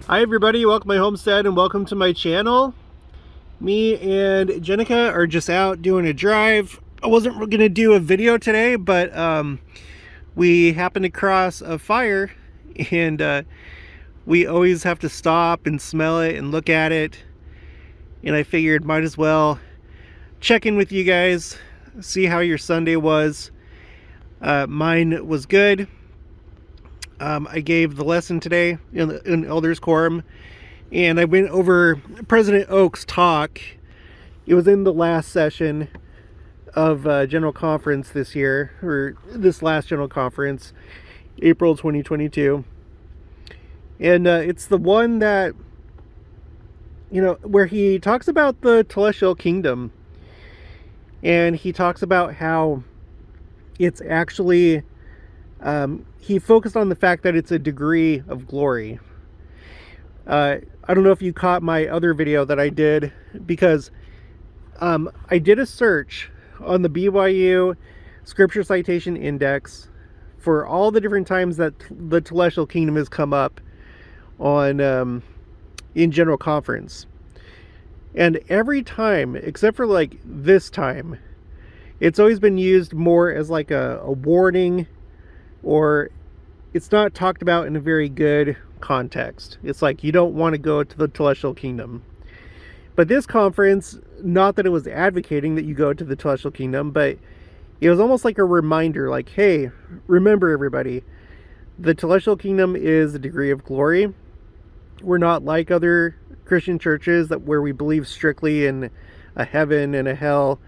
Hi everybody, welcome to my homestead and welcome to my channel. Me and Jenica are just out doing a drive. I wasn't going to do a video today, but we happened to cross a fire and we always have to stop and smell it and look at it. And I figured might as well check in with you guys, see how your Sunday was. Mine was good. I gave the lesson today in Elders Quorum, and I went over President Oak's talk. It was in the last session of General Conference this year, or this last General Conference, April 2022. And it's the one that, where he talks about the Telestial Kingdom. And he talks about how it's actually... he focused on the fact that it's a degree of glory. I don't know if you caught my other video that I did, because I did a search on the BYU Scripture Citation Index for all the different times that the Telestial Kingdom has come up on in General Conference. And every time, except for like this time, it's always been used more as like a warning, or it's not talked about in a very good context. It's like you don't want to go to the Telestial Kingdom. But this conference, not that it was advocating that you go to the Telestial Kingdom, but it was almost like a reminder, like, hey, remember everybody, the Telestial Kingdom is a degree of glory. We're not like other Christian churches where we believe strictly in a heaven and a hell,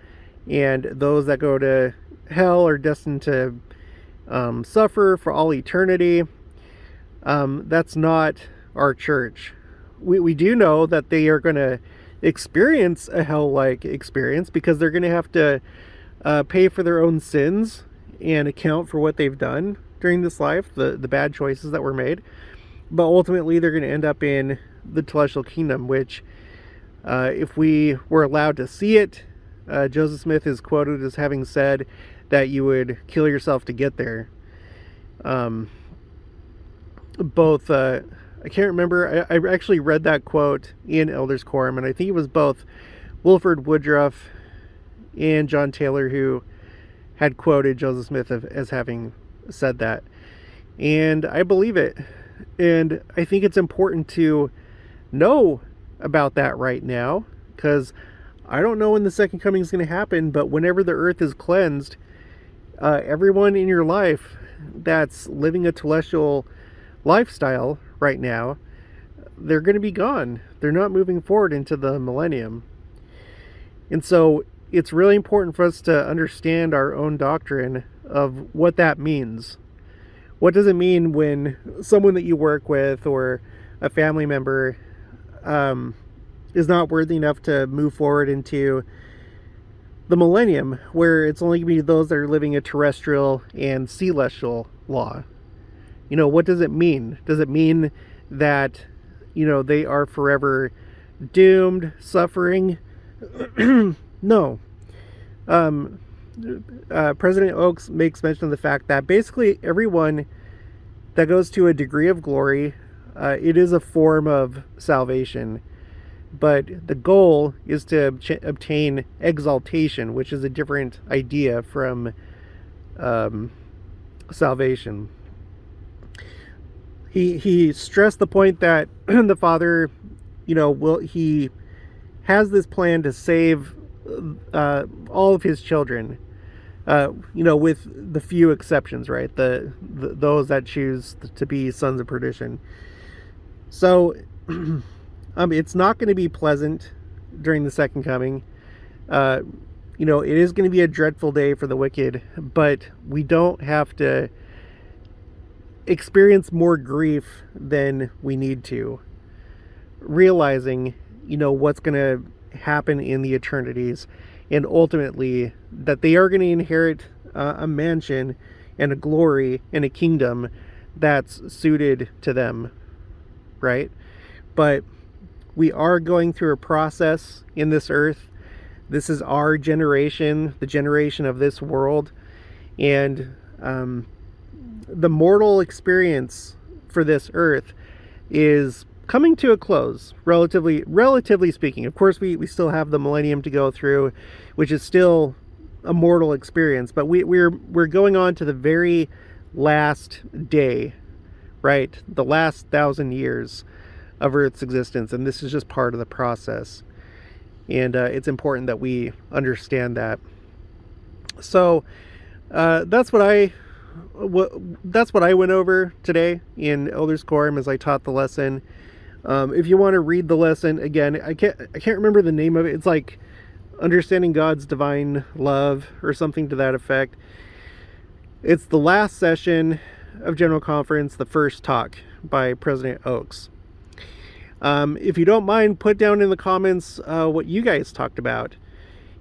and those that go to hell are destined to suffer for all eternity. That's not our church. We do know that they are going to experience a hell-like experience, because they're going to have to pay for their own sins and account for what they've done during this life, the bad choices that were made. But ultimately they're going to end up in the Telestial Kingdom, which if we were allowed to see it, Joseph Smith is quoted as having said that you would kill yourself to get there. I can't remember, I actually read that quote in Elders Quorum, and I think it was both Wilford Woodruff and John Taylor who had quoted Joseph Smith as having said that. And I believe it. And I think it's important to know about that right now, because I don't know when the second coming is going to happen, but whenever the earth is cleansed, everyone in your life that's living a telestial lifestyle right now, they're going to be gone. They're not moving forward into the millennium. And so it's really important for us to understand our own doctrine of what that means. What does it mean when someone that you work with or a family member is not worthy enough to move forward into the millennium, where it's only going to be those that are living a terrestrial and celestial law? What does it mean? Does it mean that, they are forever doomed, suffering? No. President Oakes makes mention of the fact that basically everyone that goes to a degree of glory, it is a form of salvation. But the goal is to obtain exaltation, which is a different idea from salvation. He stressed the point that the Father, he has this plan to save all of his children, with the few exceptions, right? Those that choose to be sons of perdition. So it's not going to be pleasant during the second coming. It is going to be a dreadful day for the wicked, but we don't have to experience more grief than we need to, realizing, what's going to happen in the eternities, and ultimately that they are going to inherit a mansion and a glory and a kingdom that's suited to them, right? But we are going through a process in this earth. This is our generation, the generation of this world, and the mortal experience for this earth is coming to a close, relatively speaking. Of course, we still have the millennium to go through, which is still a mortal experience, but we're going on to the very last day, right? The last 1,000 years of Earth's existence, and this is just part of the process. And it's important that we understand that. So that's what I went over today in Elders Quorum as I taught the lesson. If you want to read the lesson again, I can't remember the name of it. It's like Understanding God's Divine Love or something to that effect. It's the last session of General Conference, the first talk by President Oaks. If you don't mind, put down in the comments what you guys talked about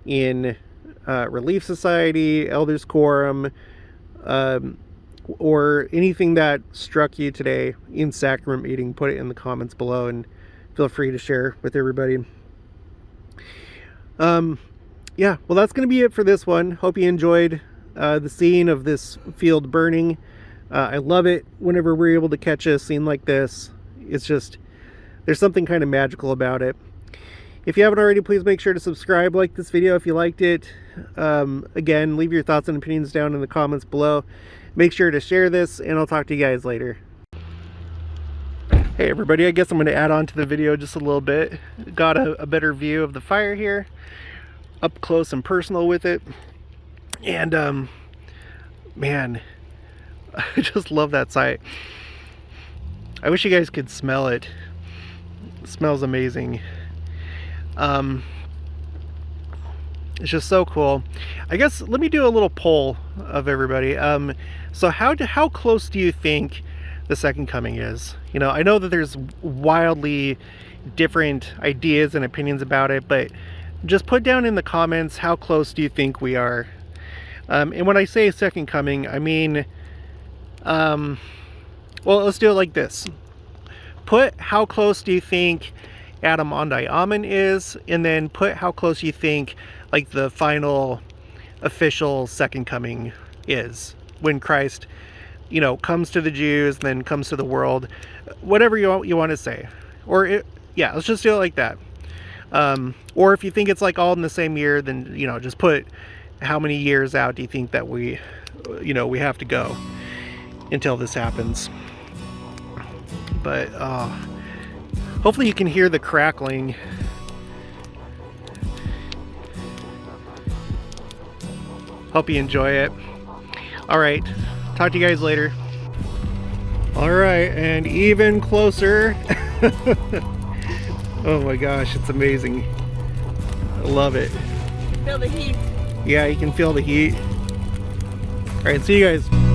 in Relief Society, Elders Quorum, or anything that struck you today in sacrament meeting. Put it in the comments below and feel free to share with everybody. Yeah, well, that's going to be it for this one. Hope you enjoyed the scene of this field burning. I love it whenever we're able to catch a scene like this. It's just, there's something kind of magical about it. If you haven't already, please make sure to subscribe, like this video if you liked it. Again, leave your thoughts and opinions down in the comments below. Make sure to share this, and I'll talk to you guys later. Hey everybody, I guess I'm going to add on to the video just a little bit. Got a better view of the fire here, up close and personal with it. And man, I just love that sight. I wish you guys could smell it. It smells amazing. It's just so cool. I guess let me do a little poll of everybody. So how close do you think the second coming is? You know, I know that there's wildly different ideas and opinions about it, but just put down in the comments, how close do you think we are? And when I say second coming, I mean, well, let's do it like this. Put how close do you think Adam Ondi Amen is, and then put how close you think like the final official second coming is, when Christ, you know, comes to the Jews and then comes to the world. Whatever you want to say. Or yeah, let's just do it like that. Or if you think it's like all in the same year, then, you know, just put how many years out do you think that we have to go until this happens. But hopefully you can hear the crackling. Hope you enjoy it. Alright, talk to you guys later. Alright, and even closer. Oh my gosh, it's amazing. I love it. Feel the heat. Yeah, you can feel the heat. Alright, see you guys.